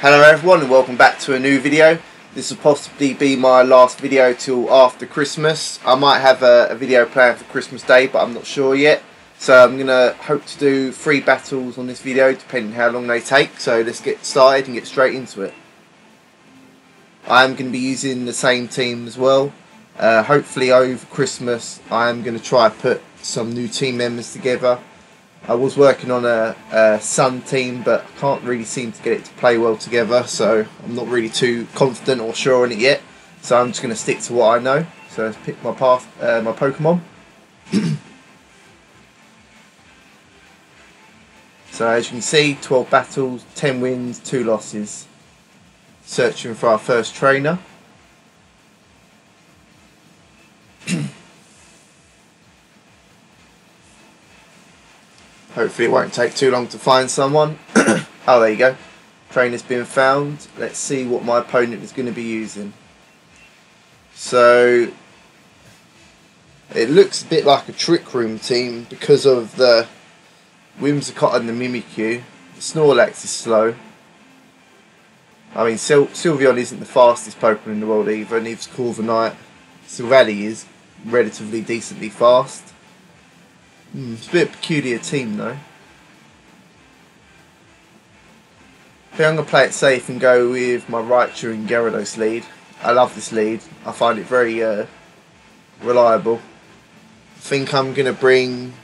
Hello everyone and welcome back to a new video. This will possibly be my last video till after Christmas. I might have a video planned for Christmas Day, but I'm not sure yet. So I'm going to hope to do 3 battles on this video depending how long they take. So let's get started and get straight into it. I'm going to be using the same team as well. Hopefully over Christmas I'm going to try to put some new team members together. I was working on a Sun team, but I can't really seem to get it to play well together, so I'm not really too confident or sure on it yet. So I'm just going to stick to what I know. So let's pick my my Pokemon. So as you can see, 12 battles, 10 wins, 2 losses. Searching for our first trainer. Hopefully it won't take too long to find someone. Oh, there you go. Trainer's been found. Let's see what my opponent is going to be using. So it looks a bit like a Trick Room team because of the Whimsicott and the Mimikyu. The Snorlax is slow. I mean, Sylveon isn't the fastest Pokemon in the world either, neither is Corviknight. Silvally is relatively decently fast. It's a bit of a peculiar team though. I think I'm going to play it safe and go with my Raichu and Gyarados lead. I love this lead. I find it very reliable. I think I'm going to bring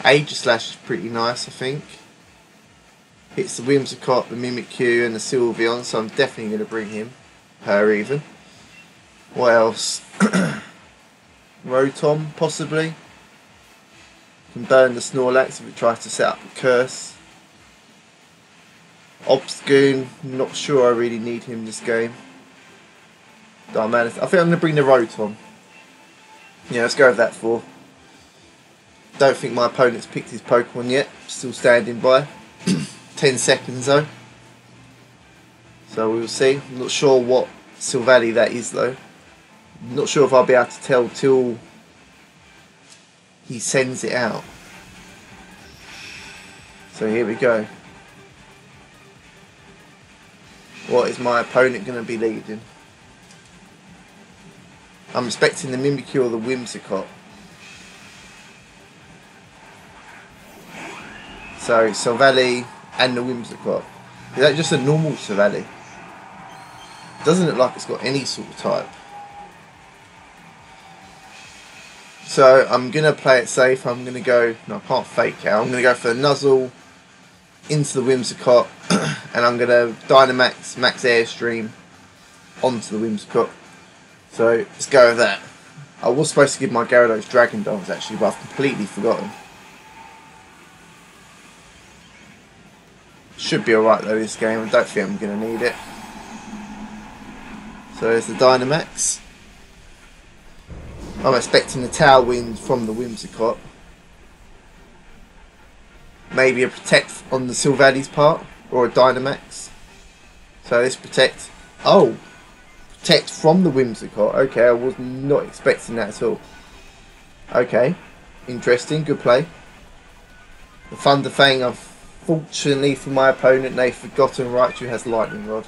Aegislash is pretty nice, I think. Hits the Whimsicott, the Mimikyu and the Sylveon, so I'm definitely going to bring him. Her even. What else? Rotom, possibly. Can burn the Snorlax if it tries to set up a curse. Obstagoon, not sure I really need him this game. Oh man, I think I'm going to bring the Rotom. Yeah, let's go with that 4. Don't think my opponent's picked his Pokemon yet. Still standing by. 10 seconds though. So we'll see. I'm not sure what Silvally that is though. I'm not sure if I'll be able to tell till he sends it out. So here we go. What is my opponent going to be leading? I'm expecting the Mimikyu or the Whimsicott. So Silvally and the Whimsicott. Is that just a normal Silvally? Doesn't look like it's got any sort of type. So I'm going to play it safe. I'm going to go... No, I can't fake out. I'm going to go for the Nuzzle into the Whimsicott. And I'm going to Dynamax Max Airstream onto the Whimsicott. So let's go with that. I was supposed to give my Gyarados Dragon Dance actually, but I've completely forgotten. Should be alright though this game. I don't think I'm going to need it. So there's the Dynamax. I'm expecting a Tailwind from the Whimsicott. Maybe a Protect on the Silvally's part. Or a Dynamax. So let's Protect. Oh! Protect from the Whimsicott. Okay, I was not expecting that at all. Okay. Interesting. Good play. The Thunder Fang, unfortunately for my opponent, they've forgotten Raichu has Lightning Rod.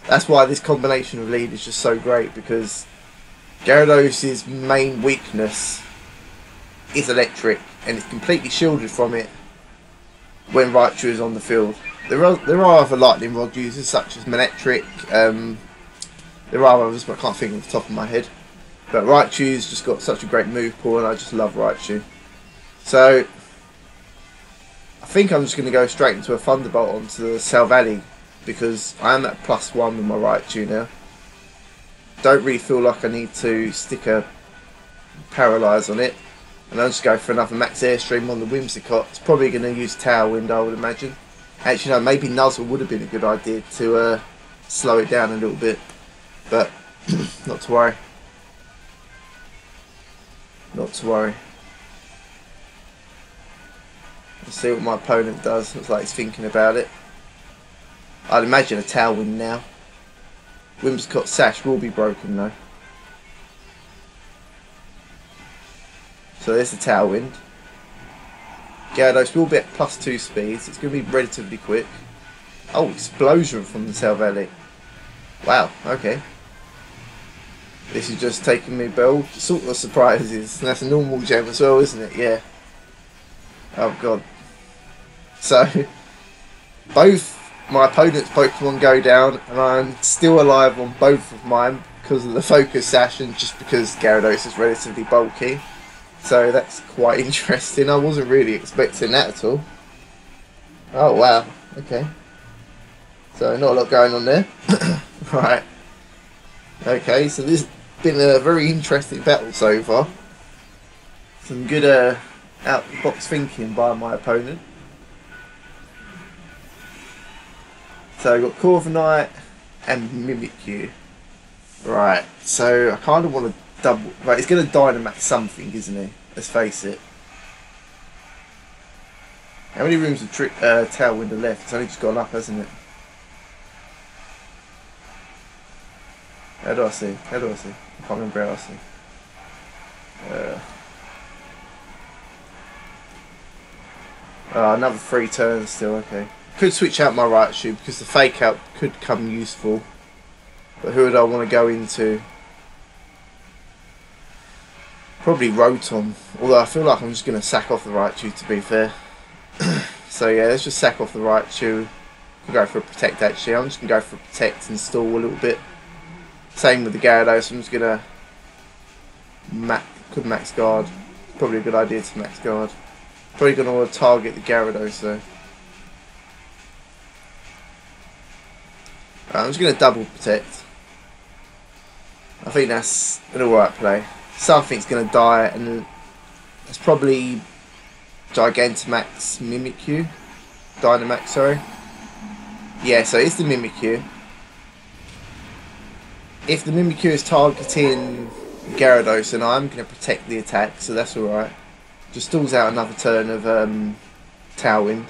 That's why this combination of lead is just so great, because Gyarados' main weakness is electric, and it's completely shielded from it when Raichu is on the field. There are other Lightning Rod users such as Manectric. There are others, but I can't think off the top of my head. But Raichu's just got such a great move pool, and I just love Raichu. So I think I'm just going to go straight into a Thunderbolt onto the Silvally, because I am at +1 with my Raichu now. Don't really feel like I need to stick a Paralyze on it. And I'll just go for another Max Airstream on the Whimsicott. It's probably going to use Tailwind, I would imagine. Actually no, maybe Nuzzle would have been a good idea to slow it down a little bit. But not to worry. Not to worry. Let's see what my opponent does. Looks like he's thinking about it. I'd imagine a Tailwind now. Whimsicott Sash will be broken though. So there's the Tailwind. Gyarados will be at +2 speeds. It's going to be relatively quick. Oh, Explosion from the Cell Valley. Wow, okay. This is just taking me by all sort of surprises. And that's a normal gem as well, isn't it? Yeah. Oh god. So, both my opponent's Pokemon go down, and I'm still alive on both of mine because of the Focus Sash and just because Gyarados is relatively bulky. So that's quite interesting. I wasn't really expecting that at all. Oh wow, okay. So not a lot going on there. Right. Okay, so this has been a very interesting battle so far. Some good out-the-box thinking by my opponent. So I've got Corviknight and Mimikyu. Right, so I kind of want to double... Right, he's going to Dynamax something, isn't he? Let's face it. How many rooms of Tailwind are left? It's only just gone up, hasn't it? How do I see? How do I see? I can't remember how I see. Another 3 turns still, okay. Could switch out my Raichu because the fake out could come useful. But who would I want to go into? Probably Rotom. Although I feel like I'm just going to sack off the Raichu, to be fair. So yeah, let's just sack off the Raichu. We'll go for a Protect actually. I'm just going to go for a Protect and stall a little bit. Same with the Gyarados. I'm just going to could max guard. Probably a good idea to max guard. Probably going to want to target the Gyarados though. Right, I'm just going to double Protect. I think that's an alright play. Something's going to die, and it's probably Gigantamax Mimikyu. Dynamax, sorry. Yeah, so it's the Mimikyu. If the Mimikyu is targeting Gyarados, then I'm going to protect the attack, so that's alright. Just stalls out another turn of Tailwind.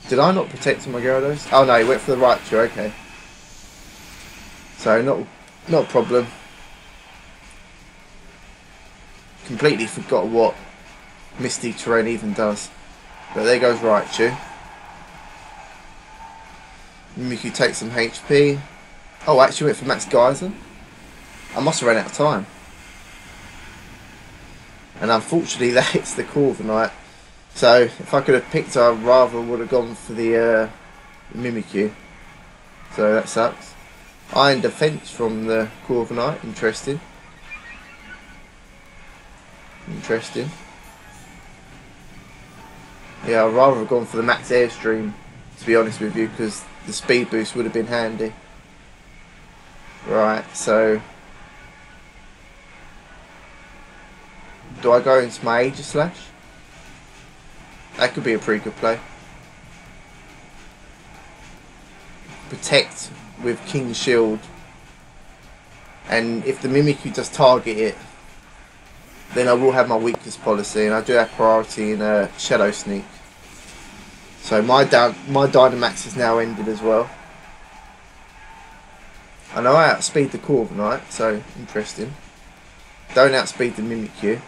Did I not protect my Gyarados? Oh no, he went for the Raichu, okay. So not a problem. Completely forgot what Misty Terrain even does. But there goes Raichu. Mimikyu takes some HP. Oh, I actually went for Max Geyser. I must have run out of time. And unfortunately that hits the Corviknight. So if I could have picked, I rather would have gone for the Mimikyu. So that sucks. Iron Defense from the Corviknight, interesting. Interesting. Yeah, I'd rather have gone for the Max Airstream, to be honest with you, because the speed boost would have been handy. Right, so do I go into my Aegislash? That could be a pretty good play. Protect with King's Shield, and if the Mimikyu does target it, then I will have my weakness policy, and I do have priority in Shadow Sneak. So my Dynamax is now ended as well. I know I outspeed the Corviknight, so interesting. Don't outspeed the Mimikyu,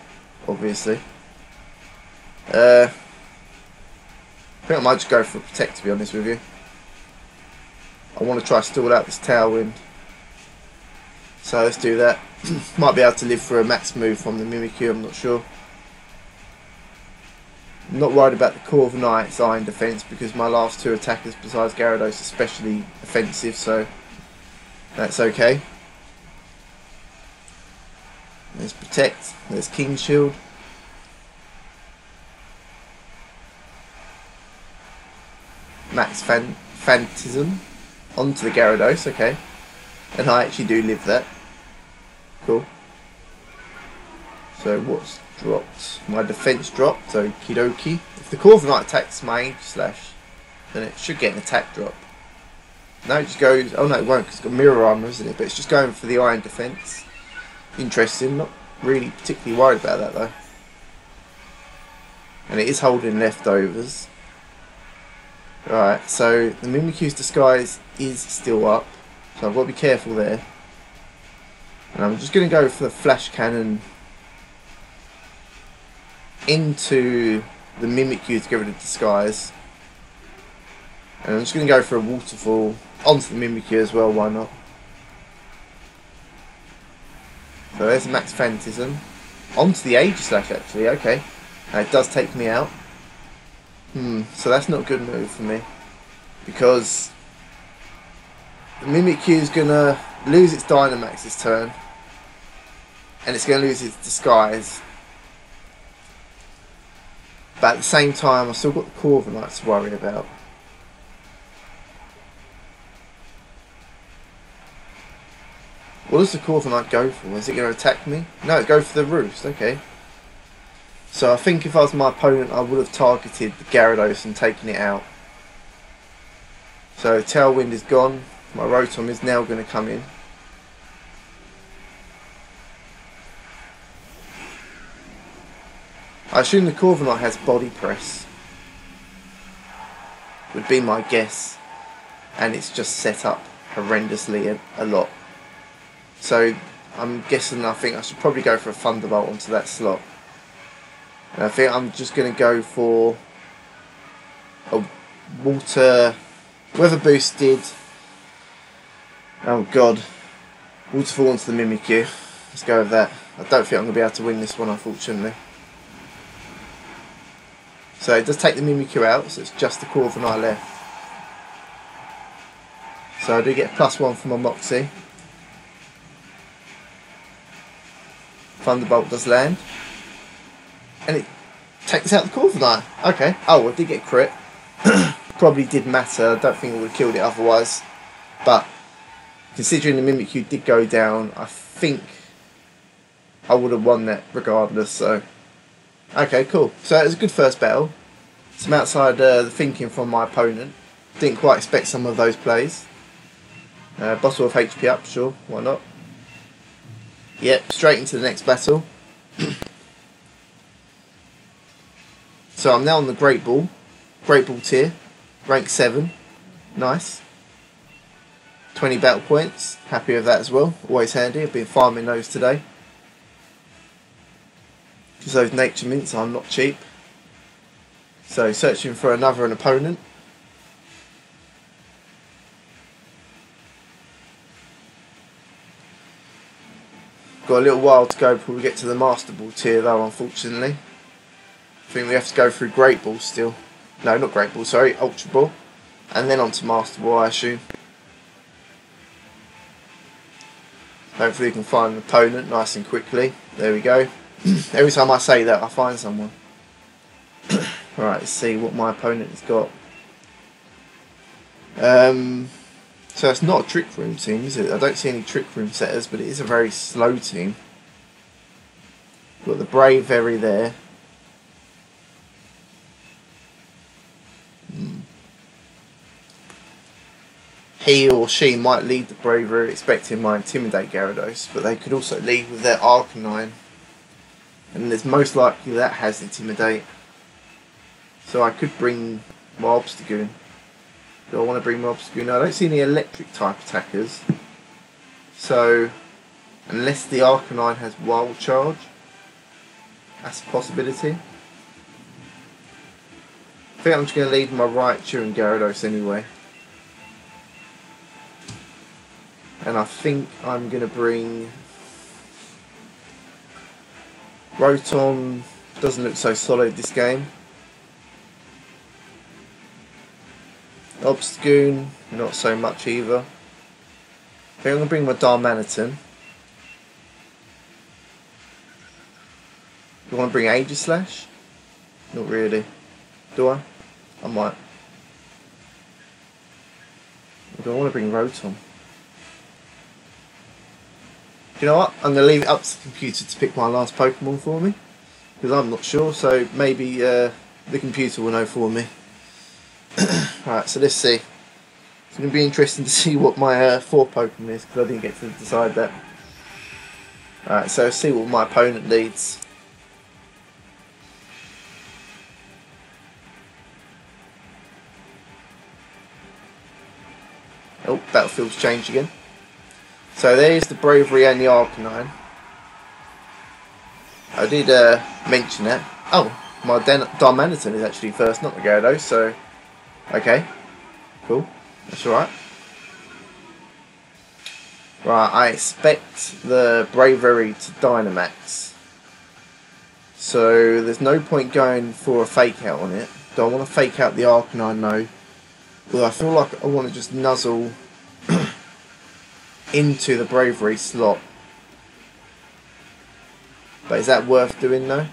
obviously. I think I might just go for a Protect, to be honest with you. I want to try to stall out this Tailwind. So let's do that. Might be able to live for a max move from the Mimikyu, I'm not sure. I'm not worried about the Corviknight's Iron Defense because my last 2 attackers besides Gyarados are especially offensive, so that's okay. There's Protect, there's King's Shield. Max Phantasm onto the Gyarados, okay. And I actually do live that. Cool. So what's dropped? My defense dropped, so okie dokie. If the Corviknight attacks my Aegislash, then it should get an attack drop. No, it just goes... Oh no, it won't, because it's got mirror armor, isn't it? But it's just going for the iron defense. Interesting. Not really particularly worried about that, though. And it is holding leftovers. Right, so the Mimikyu's disguise is still up, so I've got to be careful there. And I'm just going to go for the Flash Cannon into the Mimikyu to get rid of Disguise. And I'm just going to go for a Waterfall onto the Mimikyu as well, why not? So there's a Max Phantasm. Onto the Aegislash actually, okay. And it does take me out. So that's not a good move for me. Because the Mimikyu is going to lose its Dynamax this turn. And it's going to lose its Disguise. But at the same time, I've still got the Corviknight to worry about. What does the Corviknight go for? Is it going to attack me? No, it goes for the Roost, okay. So I think if I was my opponent, I would have targeted the Gyarados and taken it out. So Tailwind is gone. My Rotom is now going to come in. I assume the Corviknight has Body Press. Would be my guess. And it's just set up horrendously a lot. So I'm guessing I think I should probably go for a Thunderbolt onto that slot. And I think I'm just going to go for a Weather Boosted. Oh god. Waterfall onto the Mimikyu. Let's go with that. I don't think I'm going to be able to win this one, unfortunately. So it does take the Mimikyu out, so it's just the Corviknight left. So I do get a +1 for my Moxie. Thunderbolt does land. And it takes out the Corviknight. Okay. Oh, I did get crit. Probably did matter. I don't think it would have killed it otherwise. But considering the Mimikyu did go down, I think I would have won that regardless. So, okay, cool. So it was a good first battle. Some outside the thinking from my opponent. Didn't quite expect some of those plays. Bottle of HP up, sure. Why not? Yep, straight into the next battle. So I'm now on the Great Ball tier, rank 7, nice. 20 battle points, happy with that as well, always handy, I've been farming those today. Because those nature mints are not cheap. So searching for an opponent. Got a little while to go before we get to the Master Ball tier though, unfortunately. I think we have to go through Great Ball still. No, not Great Ball, sorry, Ultra Ball. And then on to Master Ball, I assume. Hopefully we can find an opponent nice and quickly. There we go. Every time I say that, I find someone. Alright, let's see what my opponent has got. So it's not a Trick Room team, is it? I don't see any Trick Room setters, but it is a very slow team. Got the Braveberry there. He or she might lead the Bravery expecting my Intimidate Gyarados, but they could also lead with their Arcanine. And there's most likely that has Intimidate. So I could bring my Obstagoon. Do I want to bring my Obstagoon? No, I don't see any electric type attackers. So, unless the Arcanine has Wild Charge, that's a possibility. I think I'm just going to leave my Raichu and Gyarados anyway. And I think I'm going to bring Rotom. Doesn't look so solid this game. Obstagoon, not so much either. I think I'm going to bring my Darmanitan. Do I want to bring Aegislash? Not really. Do I? I might. Do I want to bring Rotom? Do you know what? I'm going to leave it up to the computer to pick my last Pokemon for me. Because I'm not sure, so maybe the computer will know for me. Alright, so let's see. It's going to be interesting to see what my 4 Pokemon is, because I didn't get to decide that. Alright, so let's see what my opponent leads. Oh, battlefield's changed again. So there's the Bravery and the Arcanine. I did mention that. Oh, my Darmanitan is actually first, not the Gyarados, so... Okay, cool. That's alright. Right, I expect the Bravery to Dynamax. So there's no point going for a fake out on it. Don't want to fake out the Arcanine though. Well, I feel like I want to just nuzzle into the Bravery slot. But is that worth doing though?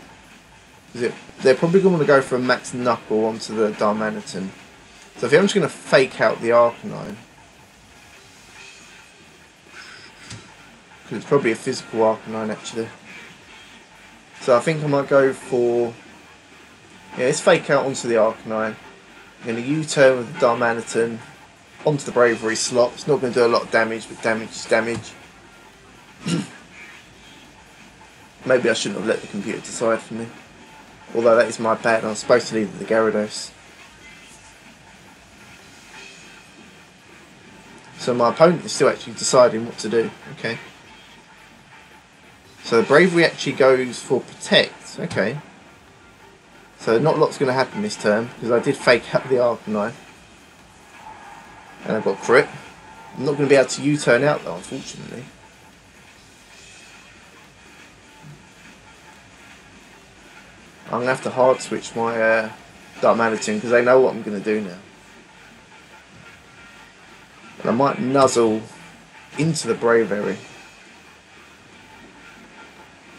They're probably going to go for a Max Knuckle onto the Darmanitan. So I think I'm just going to fake out the Arcanine. Because it's probably a physical Arcanine actually. So I think I might go for... Yeah, let's fake out onto the Arcanine. I'm going to U-turn with the Darmanitan onto the Bravery slot. It's not going to do a lot of damage, but damage is damage. Maybe I shouldn't have let the computer decide for me. Although that is my bad, I'm supposed to leave the Gyarados. So my opponent is still actually deciding what to do. Okay. So the Bravery actually goes for Protect. Okay. So not a lot's going to happen this turn, because I did fake out the Arcanine. And I got crit. I'm not going to be able to U-turn out though, unfortunately. I'm going to have to hard switch my Darmanitan, because they know what I'm going to do now. And I might nuzzle into the Bravery,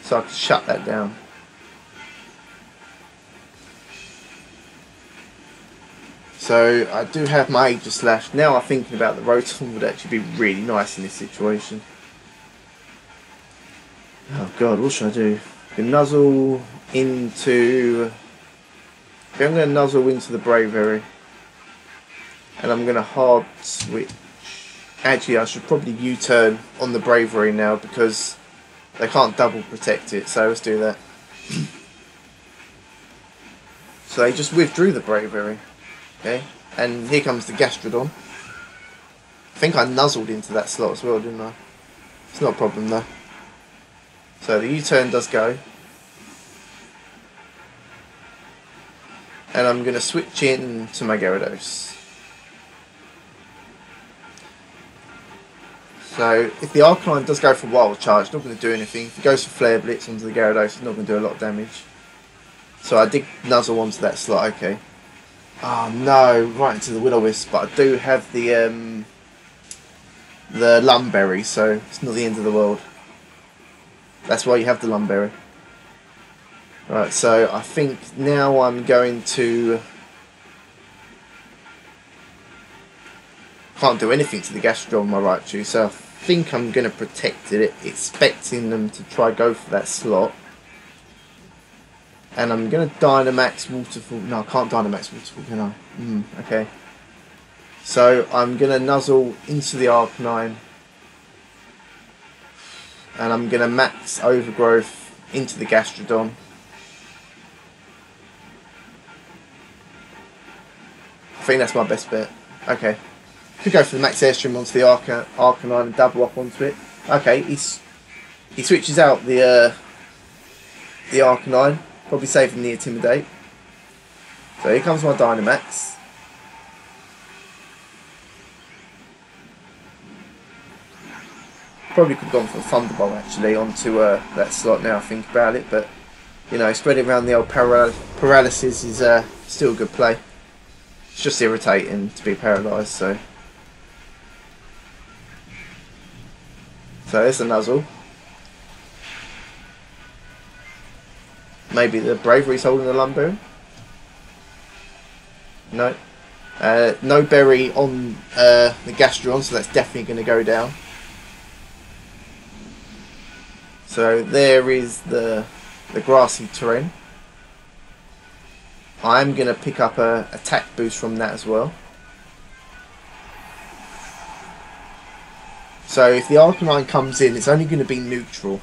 so I can shut that down. So I do have my Aegislash. Now I'm thinking about the Rotom would actually be really nice in this situation. Oh god, what should I do? I can nuzzle into... I think I'm going to nuzzle into the Bravery. And I'm going to hard switch. Actually, I should probably U-turn on the Bravery now because they can't double protect it. So let's do that. So they just withdrew the Bravery. Okay, and here comes the Gastrodon. I think I nuzzled into that slot as well, didn't I? It's not a problem though. So the U-turn does go. And I'm going to switch in to my Gyarados. So if the Arcanine does go for Wild Charge, it's not going to do anything. If it goes for Flare Blitz onto the Gyarados, it's not going to do a lot of damage. So I did nuzzle onto that slot, okay. Oh no, right into the Will-O-Wisp, but I do have the Lumberry, so it's not the end of the world. That's why you have the Lumberry. Right, so I think now I'm going to... Can't do anything to the Gastrodon on my Raichu, so I think I'm going to protect it, expecting them to try go for that slot. And I'm going to Dynamax Waterfall. No, I can't Dynamax Waterfall, can I? Okay. So I'm going to nuzzle into the Arcanine. And I'm going to max Overgrowth into the Gastrodon. I think that's my best bet. Okay. Could go for the Max Airstream onto the Arcanine and double up onto it. Okay, he switches out the Arcanine. Probably saving the Intimidate. So here comes my Dynamax. Probably could have gone for a Thunderbolt actually onto that slot now I think about it, but you know, spreading around the old paralysis is still a good play. It's just irritating to be paralysed, so there's a nuzzle. Maybe the Bravery's holding the Lumberry. No. No berry on the Gastrodon, so that's definitely going to go down. So there is the grassy terrain. I'm going to pick up a attack boost from that as well. So if the Arcanine comes in, it's only going to be neutral.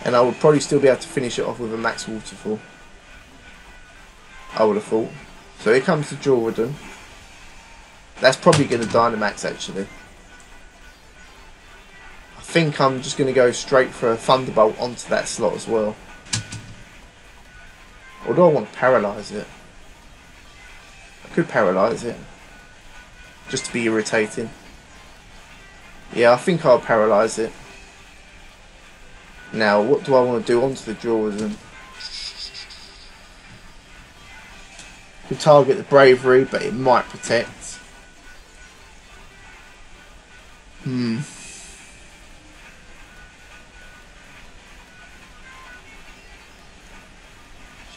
And I would probably still be able to finish it off with a Max Waterfall. I would have thought. So here comes the Jordan. That's probably going to Dynamax actually. I think I'm just going to go straight for a Thunderbolt onto that slot as well. Or do I want to paralyse it? I could paralyse it. Just to be irritating. Yeah, I think I'll paralyse it. Now, what do I want to do onto the Jordan? Could target the Bravery, but it might protect.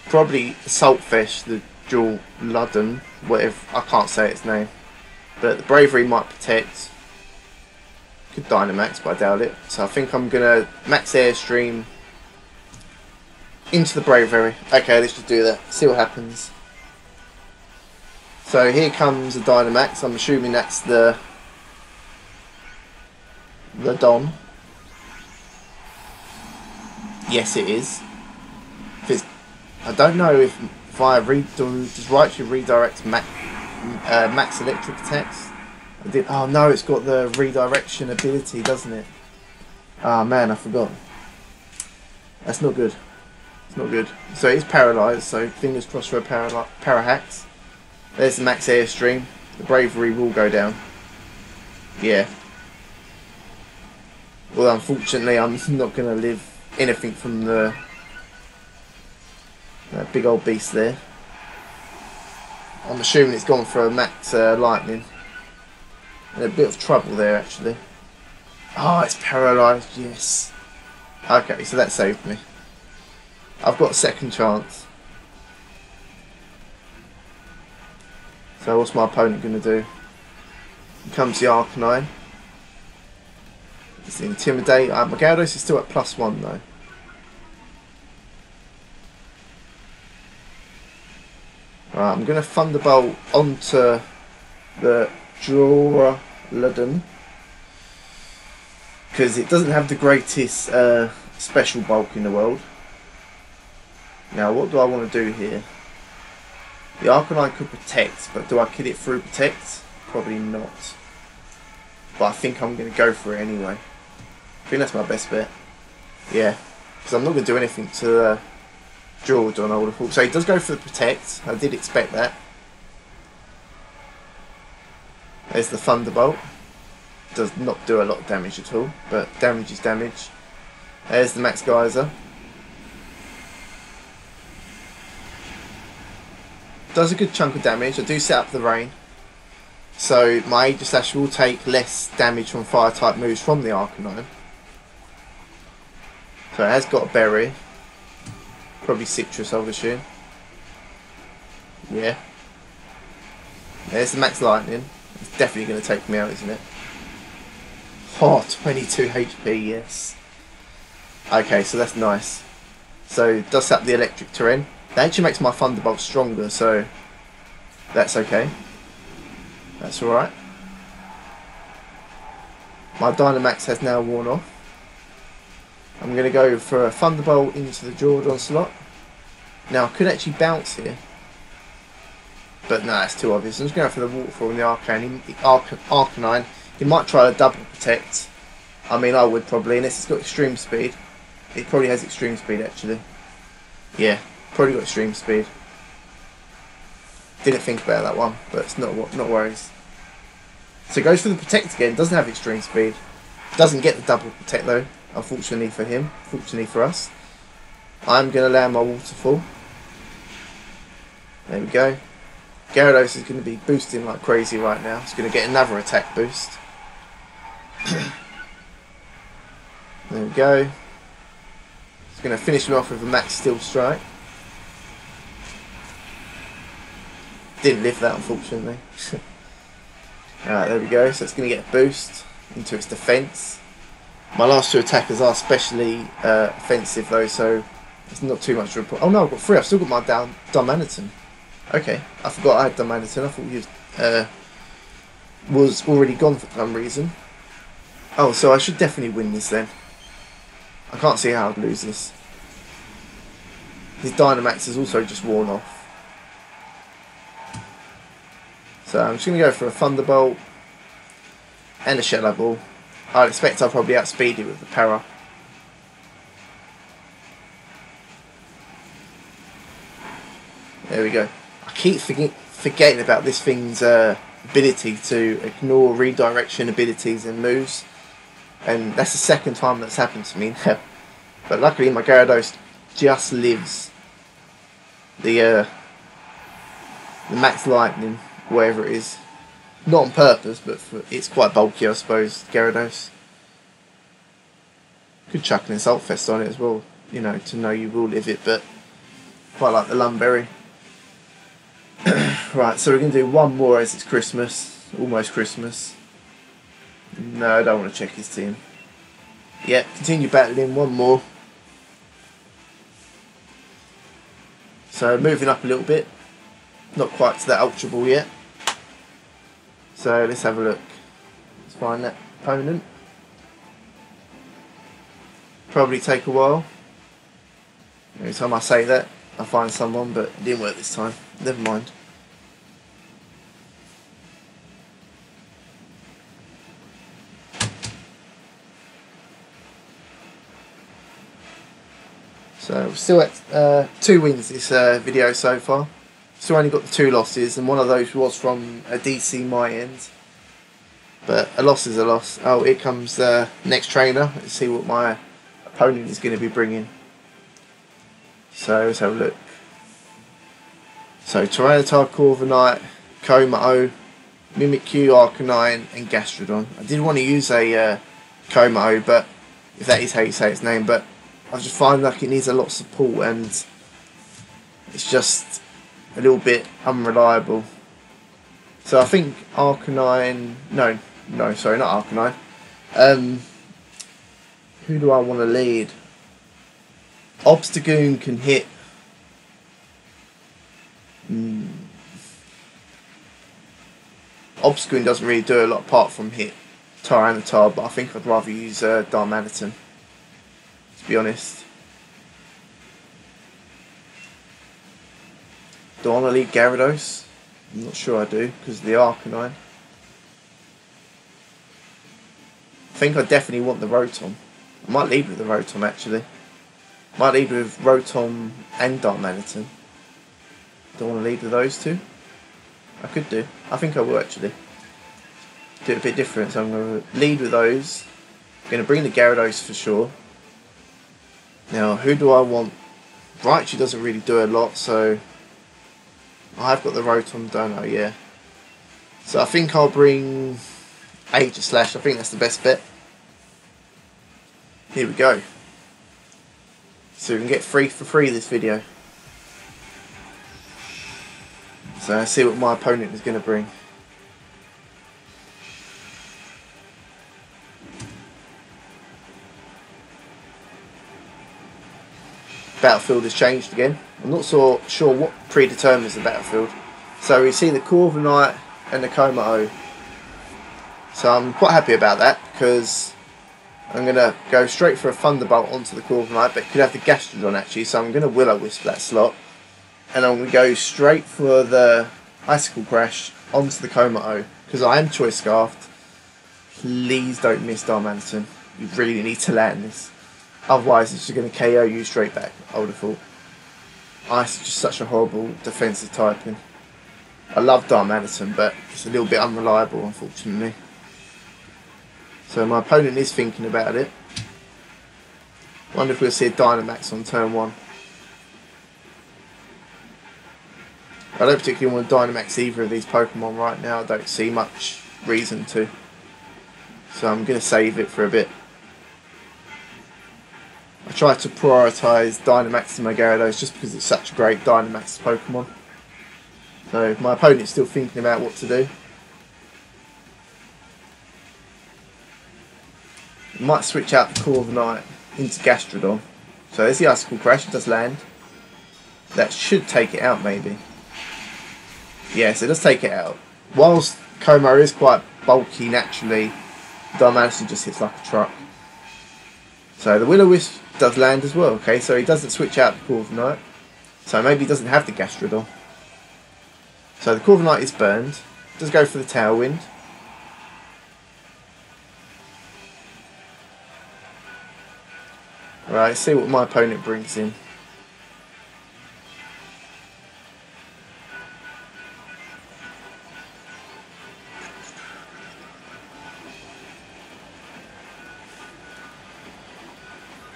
Probably Saltfish, the Jewel Ludden, whatever, I can't say its name. But the Bravery might protect. Could Dynamax, but I doubt it. So I think I'm going to Max Airstream into the Bravery. Okay, let's just do that. See what happens. So here comes the Dynamax. I'm assuming that's the Don. Yes, it is. I don't know if I does Raichu redirect Max Electric attacks. I did. Oh no, it's got the redirection ability, doesn't it? Ah man, I forgot. That's not good. It's not good. So it's paralysed. So fingers crossed for a Parahax. There's the Max Airstream. The Bravery will go down. Yeah. Well, unfortunately, I'm not going to live anything from that big old beast there. I'm assuming it's gone for a Max Lightning. In a bit of trouble there, actually. Oh, it's paralysed, yes. Okay, so that saved me. I've got a second chance. So what's my opponent going to do? Here comes the Arcanine. It's Intimidate. My Gyarados is still at +1 though. Right, I'm going to Thunderbolt onto the Ludden because it doesn't have the greatest special bulk in the world. Now, what do I want to do here? The Arcanine could protect, but do I kill it through protect? Probably not. But I think I'm going to go for it anyway. I think that's my best bet. Yeah, because I'm not going to do anything to Jordan, I would have thought. So he does go for the protect. I did expect that. There's the Thunderbolt. Does not do a lot of damage at all, but damage is damage. There's the Max Geyser. Does a good chunk of damage. I do set up the rain. So my Aegislash will take less damage from fire type moves from the Arcanine. So it has got a berry. Probably citrus, I would assume. Yeah. There's the Max Lightning. It's definitely going to take me out, isn't it? Oh, 22 HP, yes. Okay, so that's nice. So it does set up the electric terrain. That actually makes my Thunderbolt stronger, so that's okay. That's alright. My Dynamax has now worn off. I'm going to go for a Thunderbolt into the Jordan slot. Now I could actually bounce here, but no, it's too obvious. I'm just going for the Waterfall and the Arcanine. He might try to double protect. I mean, I would probably, unless it's got extreme speed. It probably has extreme speed actually. Yeah, probably got extreme speed. Didn't think about that one, but it's not worries. So it goes for the protect again. Doesn't have extreme speed. Doesn't get the double protect though. Unfortunately for him, fortunately for us. I'm going to land my Waterfall. There we go. Gyarados is going to be boosting like crazy right now. He's going to get another attack boost. There we go. He's going to finish me off with a Max Steel Strike. Didn't live that, unfortunately. Alright, there we go. So it's going to get a boost into its defense. My last two attackers are specially offensive though, so it's not too much to report. Oh no, I've got 3. I've still got my Darmanitan. Okay, I forgot I had Darmanitan. I thought he was already gone for some reason. Oh, so I should definitely win this then. I can't see how I'd lose this. His Dynamax is also just worn off. So I'm just going to go for a Thunderbolt and a Shadow Ball. I'd expect I'll probably outspeed it with the para. There we go. I keep forgetting about this thing's ability to ignore redirection abilities and moves. And that's the second time that's happened to me now. But luckily my Gyarados just lives the max lightning, whatever it is. Not on purpose, but it's quite bulky, I suppose, Gyarados. Could chuck an Assault Vest on it as well, you know, to know you will live it, but quite like the Lumberry. Right, so we're going to do one more as it's Christmas, almost Christmas. No, I don't want to check his team. Yep, continue battling, one more. So moving up a little bit, not quite to that Ultra Ball yet. So let's have a look. Let's find that opponent. Probably take a while. Every time I say that, I find someone, but it didn't work this time. Never mind. So we're still at 2 wins this video so far. Still only got the 2 losses, and one of those was from a DC my end. But a loss is a loss. Oh, here comes the next trainer. Let's see what my opponent is going to be bringing. So let's have a look. So Tyranitar, Corviknight, Komao, Mimikyu, Arcanine and Gastrodon. I did want to use a Komao, but if that is how you say its name, but I just find like it needs a lot of support and it's just a little bit unreliable. So I think Arcanine, no, sorry, not Arcanine. Who do I want to lead? Obstagoon can hit. Obstagoon doesn't really do a lot apart from hit Tyranitar, but I think I'd rather use Darmanitan, to be honest. Do I want to lead Gyarados? I'm not sure I do, because of the Arcanine. I think I definitely want the Rotom. I might lead with the Rotom actually. Might lead with Rotom and Darmanitan. Do I want to lead with those two? I could do. I think I will actually. Do it a bit different, so I'm going to lead with those. I'm going to bring the Gyarados for sure. Now, who do I want? Raichu doesn't really do a lot, so I've got the Rotom, don't I? Yeah. So I think I'll bring Aegislash. I think that's the best bet. Here we go. So we can get 3 for free this video. So let's see what my opponent is going to bring. Battlefield has changed again. I'm not so sure what predetermines the battlefield. So we see the Corviknight and the Komao. So I'm quite happy about that because I'm going to go straight for a Thunderbolt onto the Corviknight, but it could have the Gastrodon actually, so I'm going to Will-O-Wisp that slot. And I'm going to go straight for the Icicle Crash onto the Komao, because I am Choice Scarfed. Please don't miss Darmanitan. You really need to land this. Otherwise it's just going to KO you straight back, I would have thought. Ice is just such a horrible defensive typing. I love Darmanitan, but it's a little bit unreliable unfortunately. So my opponent is thinking about it. Wonder if we'll see a Dynamax on turn 1. I don't particularly want to Dynamax either of these Pokemon right now. I don't see much reason to. So I'm going to save it for a bit. I try to prioritise Dynamax in my Gyarados just because it's such a great Dynamax Pokemon. So my opponent's still thinking about what to do. I might switch out the Corviknight into Gastrodon. So there's the Icicle Crash, it does land. That should take it out maybe. Yes, it does take it out. Whilst Komao is quite bulky naturally, Darmanitan just hits like a truck. So the Will-O-Wisp does land as well, okay, so he doesn't switch out the Corviknight. So maybe he doesn't have the Gastrodon. So the Corviknight is burned. Does go for the Tailwind. Right, see what my opponent brings in.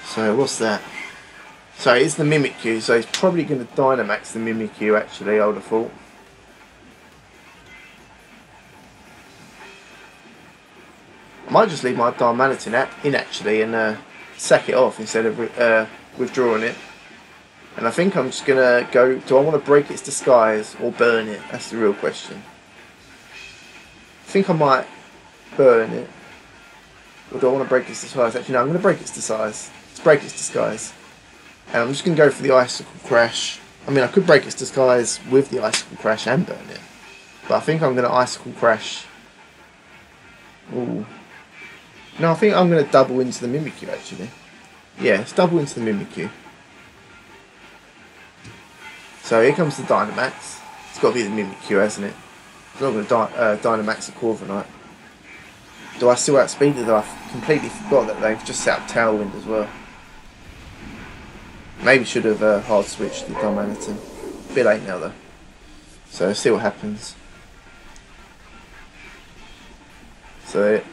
So what's that? So it's the Mimikyu, so he's probably going to Dynamax the Mimikyu actually, I would have thought. I might just leave my Darmanitan in actually and sack it off instead of withdrawing it. And I think I'm just going to go, do I want to break its disguise or burn it? That's the real question. I think I might burn it. Or do I want to break its disguise? Actually no, I'm going to break its disguise. Let's break its disguise. And I'm just going to go for the Icicle Crash. I mean, I could break its disguise with the Icicle Crash and burn it. But I think I'm going to Icicle Crash. Ooh. No, I think I'm going to double into the Mimikyu, actually. Yeah, let's double into the Mimikyu. So here comes the Dynamax. It's got to be the Mimikyu, hasn't it? I'm not going to Dynamax a Corviknight. Do I still outspeed it? I completely forgot that they've just set up Tailwind as well. Maybe should have hard switched the Darmanitan. A bit late now though. So let's see what happens. So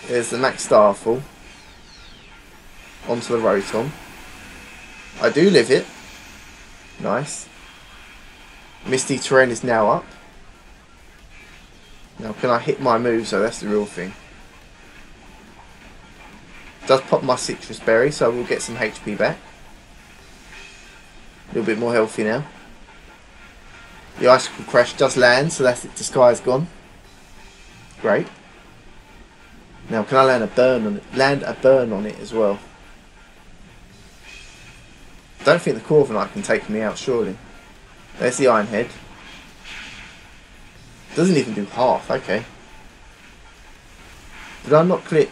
here's the Max Starfall. Onto the Rotom. I do live it. Nice. Misty Terrain is now up. Now can I hit my move? So that's the real thing. Does pop my Citrus Berry, so we'll get some HP back. A little bit more healthy now. The Icicle Crash does land, so that's its disguise gone. Great. Now can I land a burn on it? Land a burn on it as well. Don't think the Corviknight can take me out, surely. There's the Iron Head. Doesn't even do half, okay. Did I not click?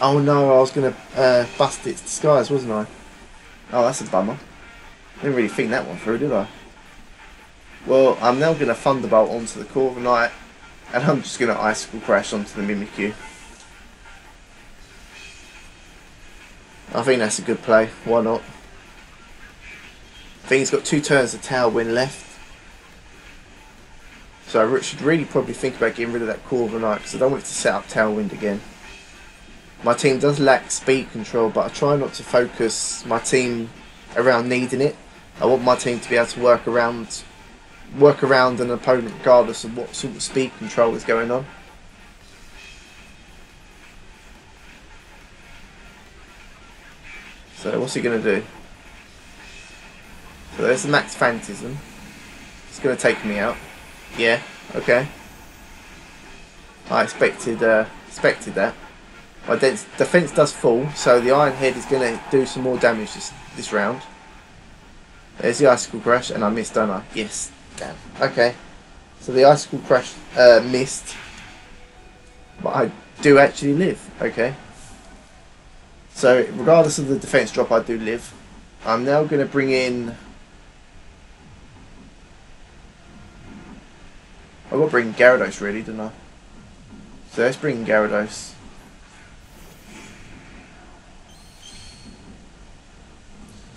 Oh no, I was going to bust its disguise, wasn't I? Oh, that's a bummer. Didn't really think that one through, did I? Well, I'm now going to Thunderbolt onto the Corviknight, and I'm just going to Icicle Crash onto the Mimikyu. I think that's a good play, why not? I think he's got 2 turns of Tailwind left. So I should really probably think about getting rid of that Corviknight, because I don't want it to set up Tailwind again. My team does lack speed control, but I try not to focus my team around needing it. I want my team to be able to work around an opponent regardless of what sort of speed control is going on. So what's he going to do? So there's the Max Phantasm. It's going to take me out. Yeah, okay. I expected that. My defense does fall, so the Iron Head is going to do some more damage this round. There's the Icicle Crash, and I missed, don't I? Yes. Damn. Okay. So the Icicle Crash missed, but I do actually live. Okay. So regardless of the defense drop, I do live. I'm now going to bring in. I've got to bring Gyarados really, don't I? So let's bring in Gyarados.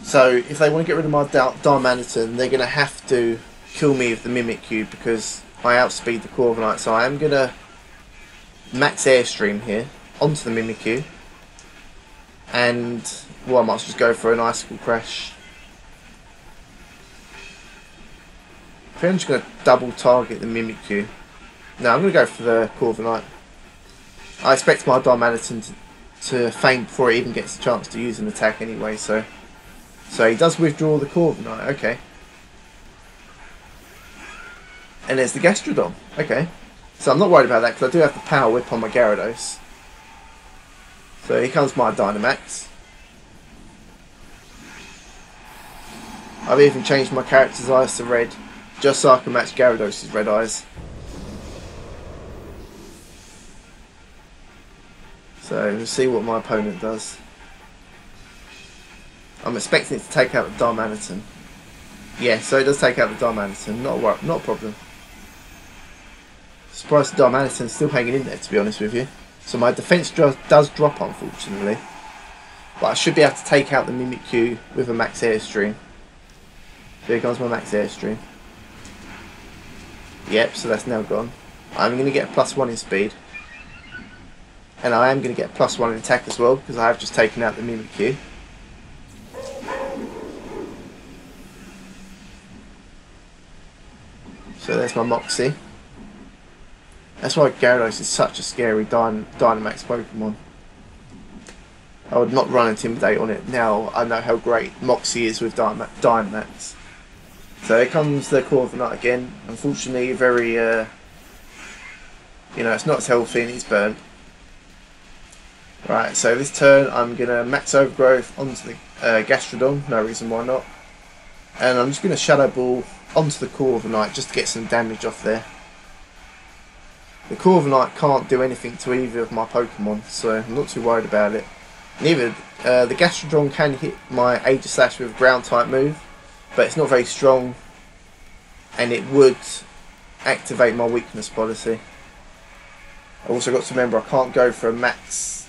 So if they want to get rid of my Darmanitan, they're going to have to kill me with the Mimikyu because I outspeed the Corviknight. So I am going to Max Airstream here onto the Mimikyu. And, well, I might just go for an Icicle Crash. I think I'm just going to double target the Mimikyu. No, I'm going to go for the Corviknight. I expect my Darmanitan to faint before it even gets a chance to use an attack anyway, so he does withdraw the Corviknight, okay. And there's the Gastrodon, okay. So I'm not worried about that because I do have the Power Whip on my Gyarados. So here comes my Dynamax. I've even changed my character's eyes to red, just so I can match Gyarados' red eyes. So we'll see what my opponent does. I'm expecting it to take out the Darmanitan. Yeah, so it does take out the Darmanitan. Not a problem. Surprised the Darmanitan's still hanging in there, to be honest with you. So my defense does drop, unfortunately. But I should be able to take out the Mimikyu with a max airstream. Here comes my max airstream. Yep, so that's now gone. I'm going to get a +1 in speed. And I am going to get a +1 in attack as well, because I have just taken out the Mimikyu. So there's my Moxie. That's why Gyarados is such a scary Dynamax Pokemon. I would not run Intimidate on it. Now I know how great Moxie is with Dynamax. So here comes the Corviknight again. Unfortunately, very, you know, it's not as healthy and he's burnt. Right, so this turn I'm going to Max Overgrowth onto the Gastrodon, no reason why not. And I'm just going to Shadow Ball onto the Corviknight just to get some damage off there. The Corviknight can't do anything to either of my Pokemon, so I'm not too worried about it. Neither the Gastrodon can hit my Aegislash with a ground type move, but it's not very strong, and it would activate my weakness policy. I also got to remember I can't go for a max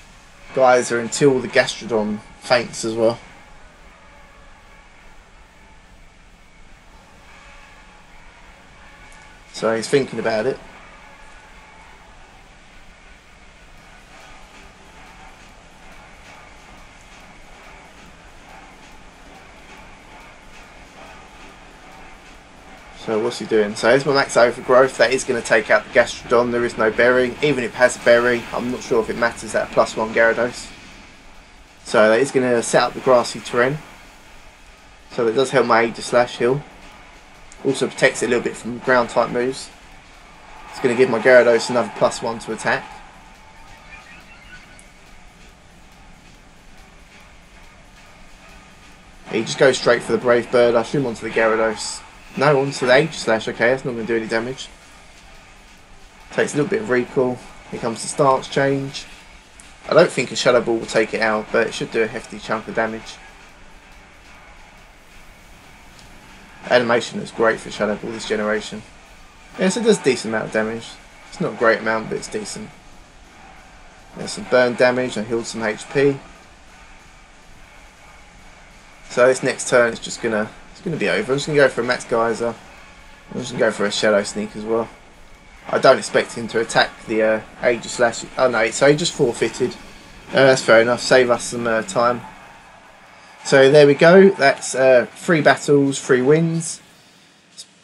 Geyser until the Gastrodon faints as well. So he's thinking about it. So what's he doing? So here's my max overgrowth. That is going to take out the Gastrodon. There is no berry. Even if it has a berry, I'm not sure if it matters at a +1 Gyarados. So that is going to set up the grassy terrain. So that does help my Aegislash heal. Also protects it a little bit from ground type moves. It's going to give my Gyarados another +1 to attack. He just goes straight for the Brave Bird. I shoot him onto the Gyarados. No, onto the Aegislash. Okay, that's not going to do any damage. Takes a little bit of recall. Here comes the stance change. I don't think a Shadow Ball will take it out, but it should do a hefty chunk of damage. Animation is great for Shadow Ball this generation. Yes, it does a decent amount of damage. It's not a great amount, but it's decent. There's some burn damage. I healed some HP. So this next turn is just gonna be over. I'm just gonna go for a Max Geyser. I'm just gonna go for a Shadow Sneak as well. I don't expect him to attack the Aegislash. Oh no, so he just forfeited. That's fair enough. Save us some time. So there we go. That's 3 battles, 3 wins.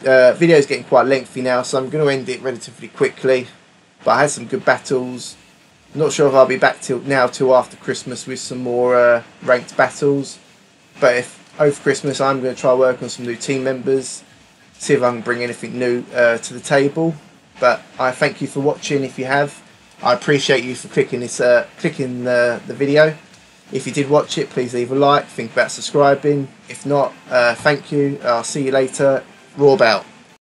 Video's getting quite lengthy now, so I'm going to end it relatively quickly. But I had some good battles. Not sure if I'll be back till after Christmas with some more ranked battles. But if over Christmas I'm going to try work on some new team members, see if I can bring anything new to the table. But I thank you for watching. If you have, I appreciate you for clicking the video. If you did watch it, please leave a like. Think about subscribing. If not, thank you. I'll see you later. Raw out.